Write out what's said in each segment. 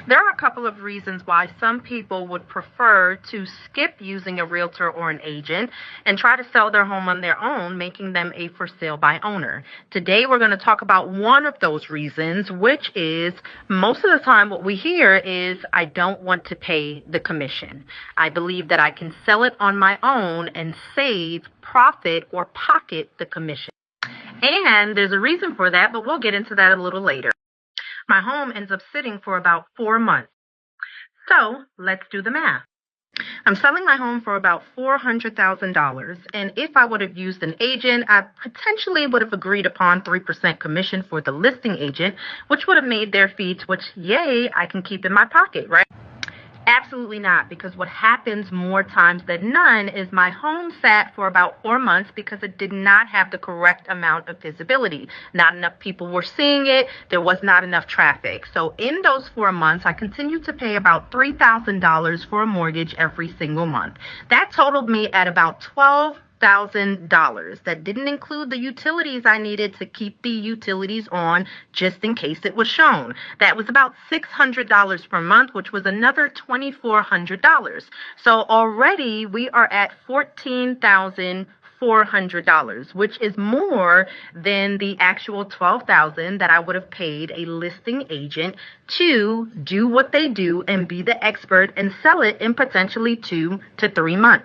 There are a couple of reasons why some people would prefer to skip using a realtor or an agent and try to sell their home on their own, making them a for sale by owner. Today, we're going to talk about one of those reasons, which is most of the time what we hear is, I don't want to pay the commission. I believe that I can sell it on my own and save, profit, or pocket the commission. And there's a reason for that, but we'll get into that a little later. My home ends up sitting for about 4 months. So let's do the math. I'm selling my home for about $400,000, and if I would have used an agent, I potentially would have agreed upon 3% commission for the listing agent, which would have made their fee, which, yay, I can keep in my pocket, right? Absolutely not, because what happens more times than none is my home sat for about 4 months because it did not have the correct amount of visibility. Not enough people were seeing it. There was not enough traffic. So in those 4 months, I continued to pay about $3,000 for a mortgage every single month. That totaled me at about $12,000. That didn't include the utilities I needed to keep the utilities on just in case it was shown. That was about $600 per month, which was another $2,400. So already we are at $14,400, which is more than the actual $12,000 that I would have paid a listing agent to do what they do and be the expert and sell it in potentially 2 to 3 months.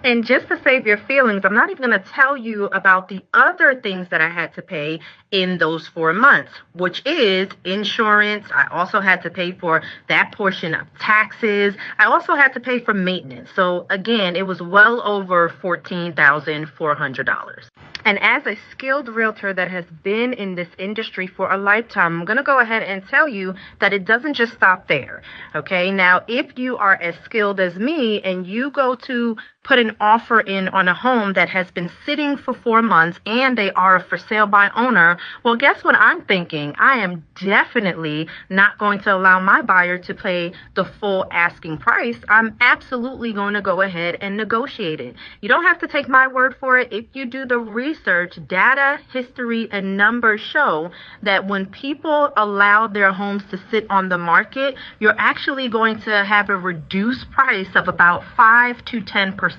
And just to save your feelings, I'm not even going to tell you about the other things that I had to pay in those 4 months, which is insurance. I also had to pay for that portion of taxes. I also had to pay for maintenance. So again, it was well over $14,400. And as a skilled realtor that has been in this industry for a lifetime, I'm going to go ahead and tell you that it doesn't just stop there. Okay, now if you are as skilled as me and you go to put an offer in on a home that has been sitting for 4 months and they are for sale by owner, well, guess what I'm thinking? I am definitely not going to allow my buyer to pay the full asking price. I'm absolutely going to go ahead and negotiate it. You don't have to take my word for it. If you do the research, data, history, and numbers show that when people allow their homes to sit on the market, you're actually going to have a reduced price of about 5 to 10%.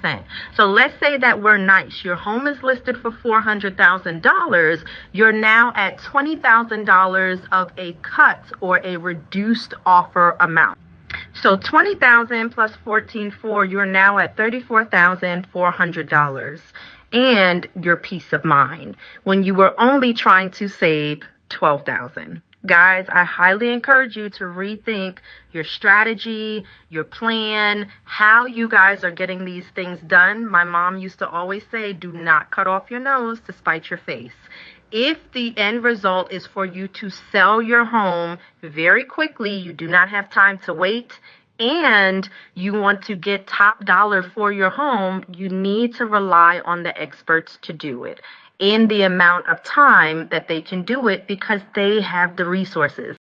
So let's say that we're nice. Your home is listed for $400,000. You're now at $20,000 of a cut or a reduced offer amount. So $20,000 plus $14,400, you're now at $34,400. And your peace of mind when you were only trying to save $12,000. Guys, I highly encourage you to rethink your strategy, your plan, how you guys are getting these things done. My mom used to always say, do not cut off your nose to spite your face. If the end result is for you to sell your home very quickly, you do not have time to wait, and you want to get top dollar for your home, you need to rely on the experts to do it in the amount of time that they can do it because they have the resources.